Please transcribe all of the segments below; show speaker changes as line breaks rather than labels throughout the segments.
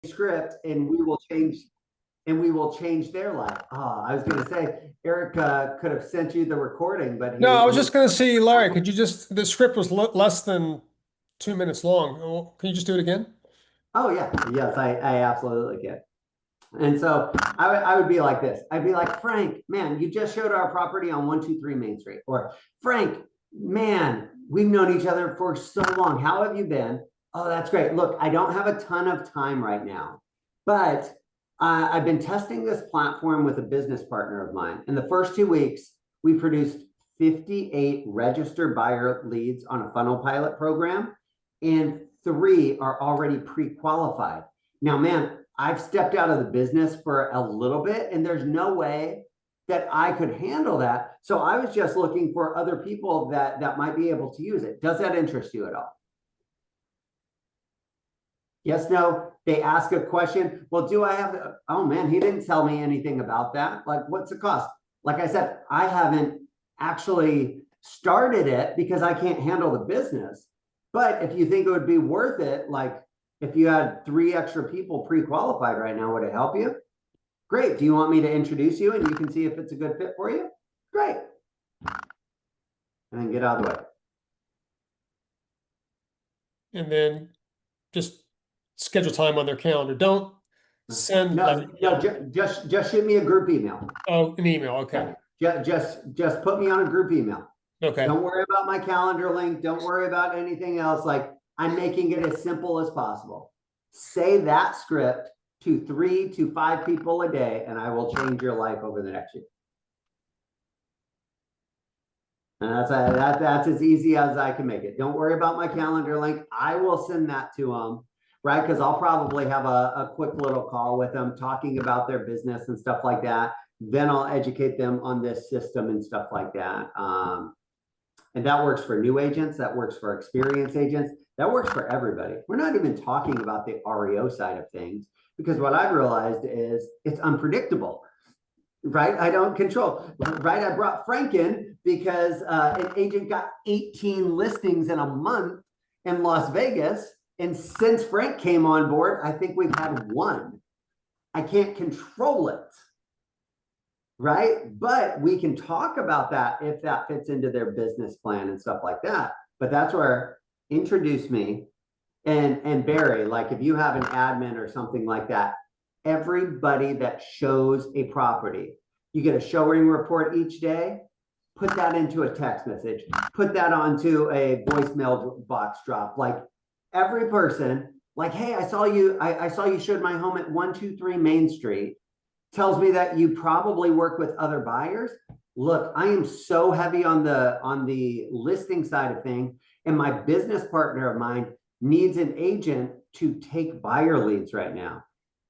script and we will change their life. I was going to say Eric could have sent you the recording, but
No, I was
he
just going to see, Larry, could you just, the script was less than 2 minutes long. Can you just do it again?
Oh yeah, yes, I absolutely can. And so I would be like this. I'd be like, Frank, man, you just showed our property on 123 Main Street. Or Frank, man, we've known each other for so long. How have you been? Oh, that's great. Look, I don't have a ton of time right now, but I've been testing this platform with a business partner of mine. In the first 2 weeks, we produced 58 registered buyer leads on a funnel pilot program, and 3 are already pre-qualified. Now, man, I've stepped out of the business for a little bit, and there's no way that I could handle that. So I was just looking for other people that might be able to use it. Does that interest you at all? Yes, no. They ask a question. Well, do I have oh man, he didn't tell me anything about that. Like, what's the cost? Like I said, I haven't actually started it because I can't handle the business. But if you think it would be worth it, like if you had 3 extra people pre-qualified right now, would it help you? Great. Do you want me to introduce you and you can see if it's a good fit for you? Great. And then get out of the way.
And then just schedule time on their calendar. Don't send
No, no, just shoot me a group email.
oh, an email. Okay.
Just put me on a group email.
Okay.
Don't worry about my calendar link. Don't worry about anything else. Like, I'm making it as simple as possible. Say that script to 3 to 5 people a day, and I will change your life over the next year. And that's as easy as I can make it. Don't worry about my calendar link. I will send that to them, right? Because I'll probably have a quick little call with them talking about their business and stuff like that. Then I'll educate them on this system and stuff like that. And that works for new agents. That works for experienced agents. That works for everybody. We're not even talking about the REO side of things, because what I've realized is it's unpredictable, right? I don't control, right? I brought Frank in because an agent got 18 listings in a month in Las Vegas. And since Frank came on board, I think we've had 1. I can't control it, right? But we can talk about that if that fits into their business plan and stuff like that. But that's where introduce me and Barry, like if you have an admin or something like that, everybody that shows a property, you get a showing report each day, put that into a text message, put that onto a voicemail box drop. Like every person, like, hey, I saw you showed my home at 123 Main Street. Tells me that you probably work with other buyers. Look, I am so heavy on the listing side of things, and my business partner of mine needs an agent to take buyer leads right now.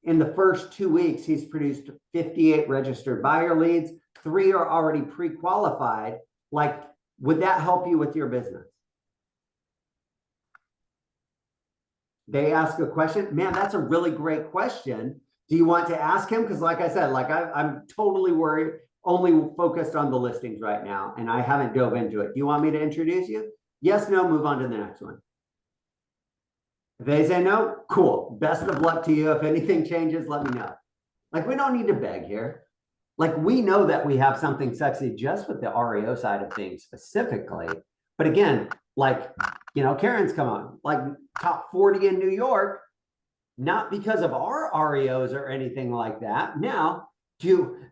In the first 2 weeks, he's produced 58 registered buyer leads. 3 are already pre-qualified. Like, would that help you with your business? They ask a question. Man, that's a really great question. Do you want to ask him? Because like I said, like I'm totally worried, only focused on the listings right now, and I haven't dove into it. Do you want me to introduce you? Yes, no, move on to the next one. If they say no, cool. Best of luck to you. If anything changes, let me know. Like, we don't need to beg here. Like, we know that we have something sexy just with the REO side of things specifically. But again, like, Karen's come on, like top 40 in New York, not because of our REOs or anything like that. Now,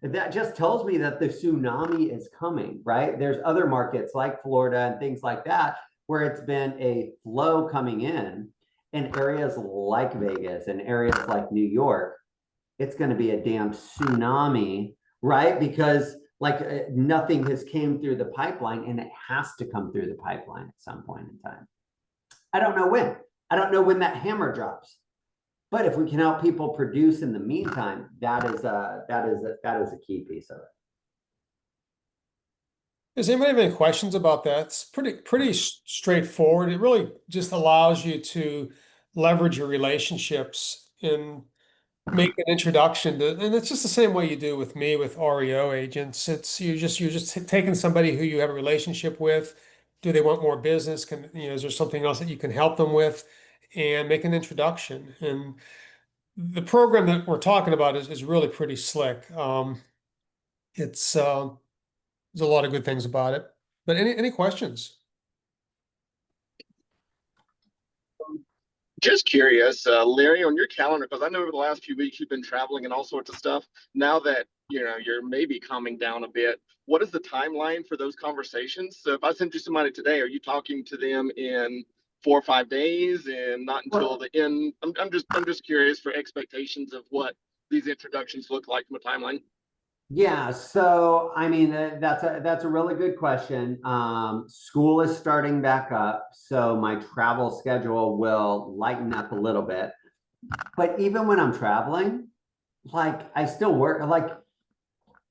that just tells me that the tsunami is coming, right? There's other markets like Florida and things like that where it's been a flow coming in areas like Vegas and areas like New York. It's going to be a damn tsunami, right? Because like nothing has came through the pipeline, and it has to come through the pipeline at some point in time. I don't know when. I don't know when that hammer drops. But if we can help people produce in the meantime, that is a key piece of it.
Does anybody have any questions about that? It's pretty straightforward. It really just allows you to leverage your relationships and make an introduction to, and it's just the same way you do with me with REO agents. It's you're just taking somebody who you have a relationship with. Do they want more business? Is there something else that you can help them with, and make an introduction? And the program that we're talking about is really pretty slick. It's there's a lot of good things about it. But any questions?
Just curious, Larry, on your calendar, because I know over the last few weeks you've been traveling and all sorts of stuff. Now that you're maybe calming down a bit, what is the timeline for those conversations? So if I send you somebody today, are you talking to them in 4 or 5 days, and not until the end? I'm just curious for expectations of what these introductions look like from a timeline.
Yeah, so I mean that's a really good question. School is starting back up, so my travel schedule will lighten up a little bit. But even when I'm traveling, like I still work. Like,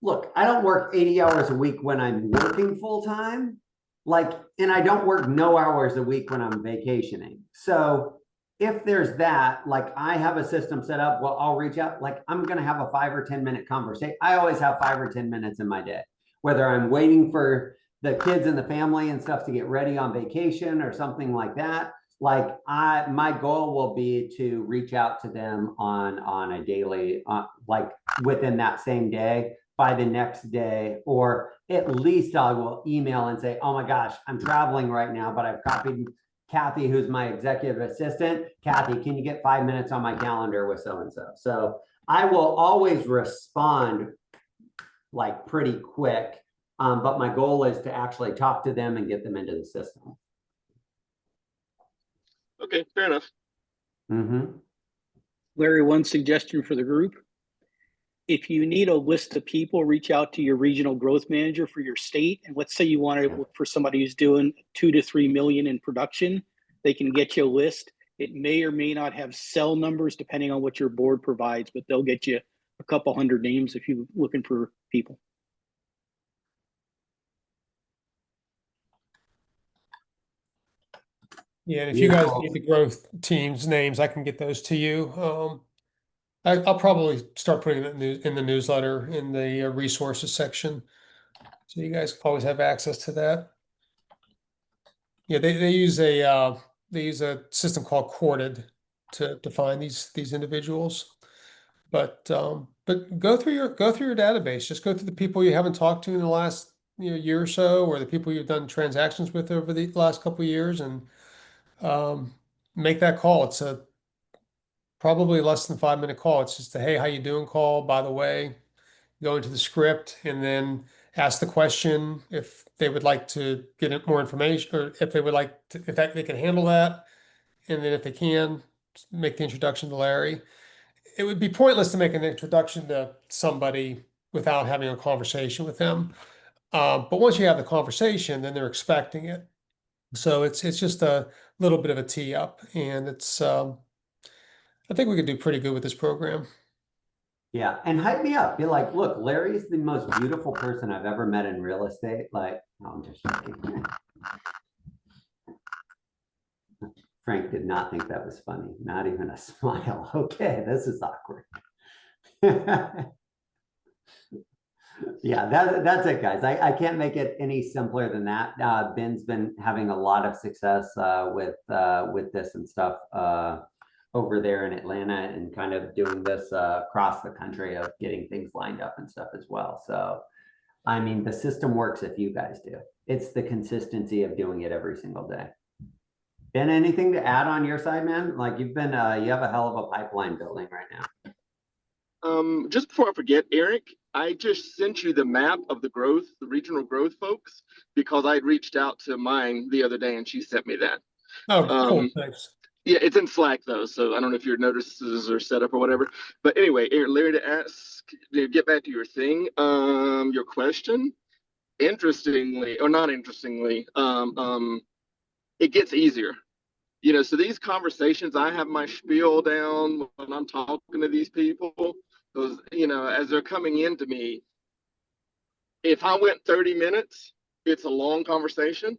look, I don't work 80 hours a week when I'm working full time. Like, and I don't work no hours a week when I'm vacationing. So if there's that, like I have a system set up, well, I'll reach out, like I'm going to have a 5 or 10 minute conversation. I always have 5 or 10 minutes in my day, whether I'm waiting for the kids and the family and stuff to get ready on vacation or something like that. Like my goal will be to reach out to them on a daily, like within that same day, by the next day, or at least I will email and say, oh my gosh, I'm traveling right now, but I've copied Kathy, who's my executive assistant. Kathy, can you get 5 minutes on my calendar with so-and-so? So I will always respond like pretty quick, but my goal is to actually talk to them and get them into the system.
Okay, fair enough.
Mm-hmm.
Larry, one suggestion for the group. If you need a list of people, reach out to your regional growth manager for your state. And let's say you want to look for somebody who's doing 2 to 3 million in production, they can get you a list. It may or may not have cell numbers depending on what your board provides, but they'll get you a couple hundred names if you're looking for people.
Yeah, and if you guys need the growth teams names, I can get those to you. I'll probably start putting it in the newsletter in the resources section, so you guys always have access to that. Yeah, they use a system called Corded to find these individuals. But go through your database. Just go through the people you haven't talked to in the last year or so, or the people you've done transactions with over the last couple of years, and make that call. It's a probably less than 5 minute call. It's just a hey, how you doing call. By the way, go into the script and then ask the question if they would like to get more information, or if they would like to, if they can handle that, and then if they can, make the introduction to Larry. It would be pointless to make an introduction to somebody without having a conversation with them. But once you have the conversation, then they're expecting it. So it's just a little bit of a tee up, and it's I think we could do pretty good with this program.
Yeah, and hype me up. Be like, look, Larry is the most beautiful person I've ever met in real estate. Like, no, I'm just joking. Frank did not think that was funny. Not even a smile. Okay, this is awkward. Yeah, that's it, guys. I can't make it any simpler than that. Ben's been having a lot of success with this and stuff over there in Atlanta, and kind of doing this across the country of getting things lined up and stuff as well. So, I mean, the system works if you guys do. It's the consistency of doing it every single day. Ben, anything to add on your side, man? Like you've been, you have a hell of a pipeline building right now.
Just before I forget, Eric, I just sent you the map of the regional growth folks, because I reached out to mine the other day and she sent me that.
Oh, cool. Thanks.
Yeah, it's in Slack though, so I don't know if your notices are set up or whatever. But anyway, Eric, Larry, to get back to your thing, your question. Interestingly, or not interestingly, it gets easier. So these conversations, I have my spiel down when I'm talking to these people, because, as they're coming into me, if I went 30 minutes, it's a long conversation.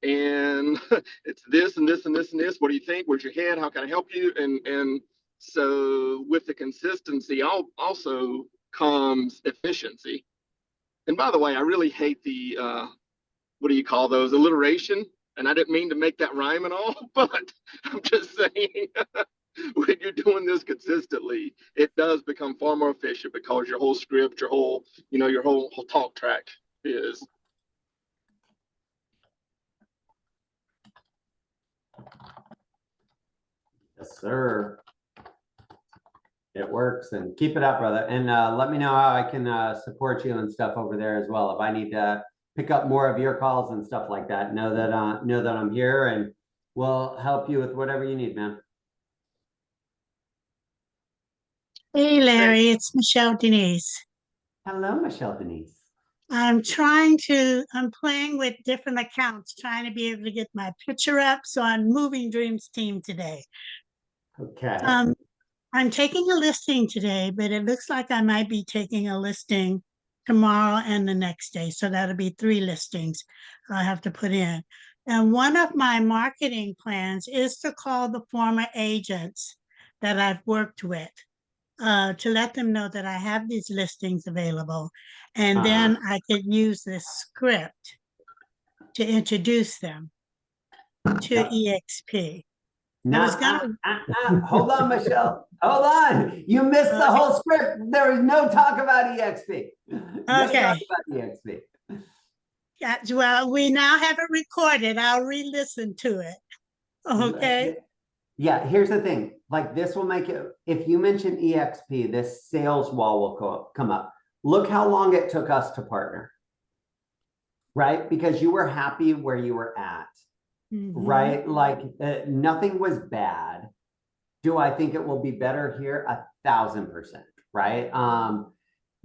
And it's this and this and this and this. What do you think? Where's your head? How can I help you? And so with the consistency, also comes efficiency. And by the way, I really hate the, what do you call those? Alliteration. And I didn't mean to make that rhyme at all, but I'm just saying, when you're doing this consistently, it does become far more efficient because your whole script, your whole, your whole talk track is.
Yes, sir. It works, and keep it up, brother. And let me know how I can support you and stuff over there as well. If I need to pick up more of your calls and stuff like that, know that I'm here and we'll help you with whatever you need, man.
Hey Larry, it's Michelle Denise.
Hello, Michelle Denise.
I'm playing with different accounts, trying to be able to get my picture up. So I'm Moving Dreams team today.
Okay.
I'm taking a listing today, but it looks like I might be taking a listing tomorrow and the next day. So that'll be 3 listings I have to put in. And one of my marketing plans is to call the former agents that I've worked with to let them know that I have these listings available. And then I could use this script to introduce them to EXP.
Hold on, Michelle. Hold on. You missed the whole script. There was no talk about EXP. No talk about EXP.
Yeah, well, we now have it recorded. I'll re-listen to it. Okay.
Yeah, here's the thing. Like, this will make it, if you mention EXP, this sales wall will come up. Look how long it took us to partner, right? Because you were happy where you were at. Right? Like nothing was bad. Do I think it will be better here? 1,000%, right?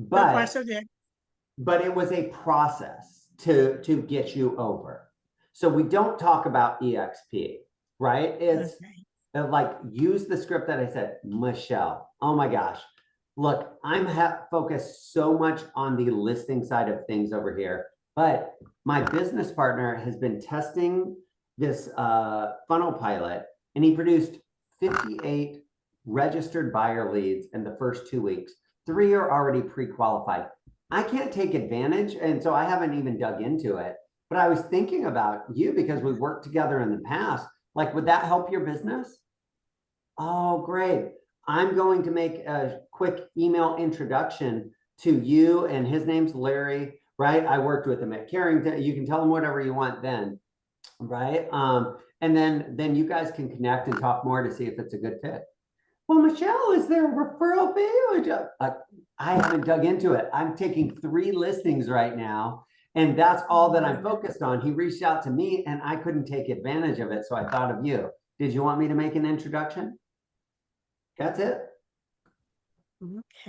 But it was a process to get you over. So we don't talk about EXP, right? It's like, use the script that I said, Michelle. Oh my gosh. Look, I'm focused so much on the listing side of things over here, but my business partner has been testing this funnel pilot, and he produced 58 registered buyer leads in the first 2 weeks. 3 are already pre-qualified. I can't take advantage, and so I haven't even dug into it. But I was thinking about you because we worked together in the past. Like, would that help your business? Oh, great. I'm going to make a quick email introduction to you, and his name's Larry, right? I worked with him at Carrington. You can tell him whatever you want then. Right. And then you guys can connect and talk more to see if it's a good fit. Well, Michelle, is there a referral fee? I haven't dug into it. I'm taking 3 listings right now, and that's all that I'm focused on. He reached out to me and I couldn't take advantage of it. So I thought of you. Did you want me to make an introduction? That's it.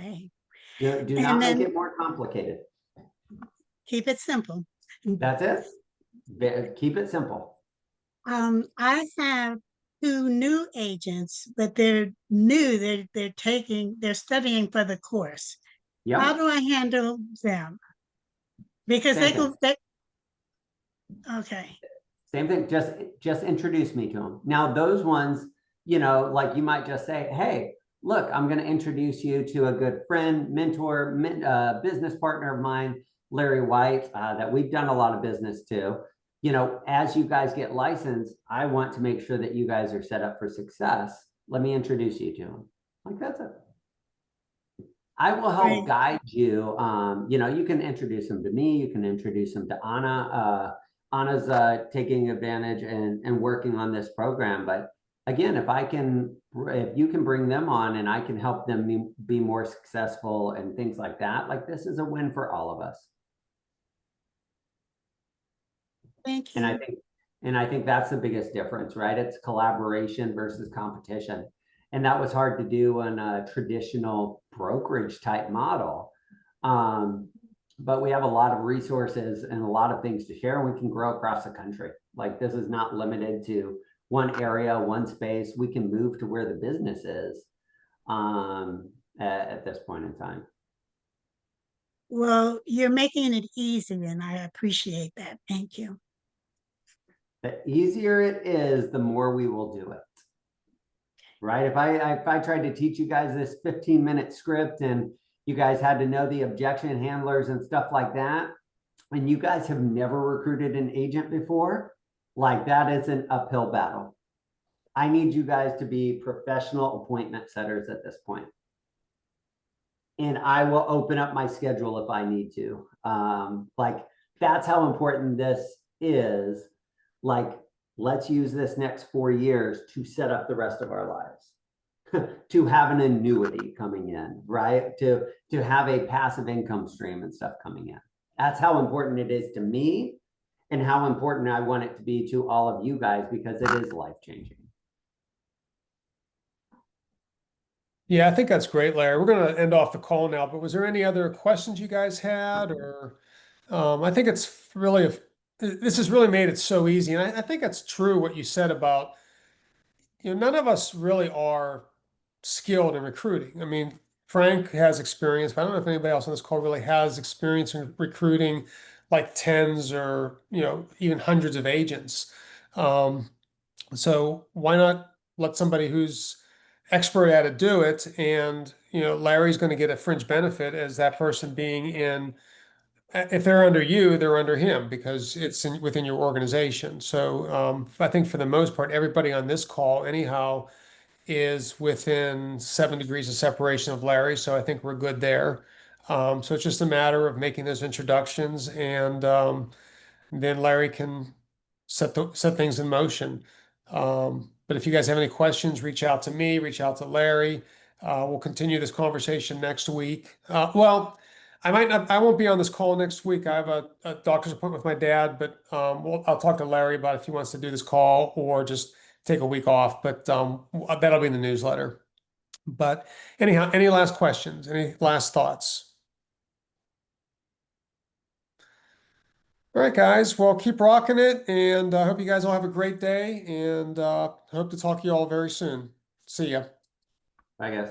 Okay.
Do not make it more complicated.
Keep it simple.
That's it. Keep it simple.
I have 2 new agents, but they're new. They're studying for the course.
Yeah.
How do I handle them? Because okay.
Same thing. Just introduce me to them. Now, those ones, like, you might just say, hey, look, I'm going to introduce you to a good friend, mentor, business partner of mine, Larry White, that we've done a lot of business too. As you guys get licensed, I want to make sure that you guys are set up for success. Let me introduce you to them. Like, that's it. I will help guide you. You can introduce them to me. You can introduce them to Anna. Anna's taking advantage and working on this program. But again, if you can bring them on and I can help them be more successful and things like that, like, this is a win for all of us.
Thank you.
And I think that's the biggest difference, right? It's collaboration versus competition. And that was hard to do in a traditional brokerage type model. But we have a lot of resources and a lot of things to share, and we can grow across the country. Like, this is not limited to one area, one space. We can move to where the business is at this point in time.
Well, you're making it easy, and I appreciate that. Thank you.
The easier it is, the more we will do it. Right? If I tried to teach you guys this 15-minute script and you guys had to know the objection handlers and stuff like that, and you guys have never recruited an agent before, like, that is an uphill battle. I need you guys to be professional appointment setters at this point. And I will open up my schedule if I need to. Like, that's how important this is. Like, let's use this next 4 years to set up the rest of our lives. To have an annuity coming in, right? To have a passive income stream and stuff coming in. That's how important it is to me and how important I want it to be to all of you guys, because it is life-changing.
Yeah, I think that's great, Larry. We're going to end off the call now, but was there any other questions you guys had? Or I think it's really, this has really made it so easy. And I think it's true what you said about, none of us really are skilled in recruiting. I mean, Frank has experience, but I don't know if anybody else on this call really has experience in recruiting like tens or, even hundreds of agents. So why not let somebody who's expert at it do it? And, Larry's going to get a fringe benefit as that person being in, if they're under you, they're under him because it's within your organization. So I think for the most part, everybody on this call anyhow is within 7 degrees of separation of Larry. So I think we're good there. So it's just a matter of making those introductions, and then Larry can set things in motion. But if you guys have any questions, reach out to me, reach out to Larry. We'll continue this conversation next week. Well, I won't be on this call next week. I have a doctor's appointment with my dad, but I'll talk to Larry about if he wants to do this call or just take a week off. But that'll be in the newsletter. But anyhow, any last questions? Any last thoughts? All right, guys. Well, keep rocking it, and I hope you guys all have a great day, and hope to talk to you all very soon. See ya.
I guess.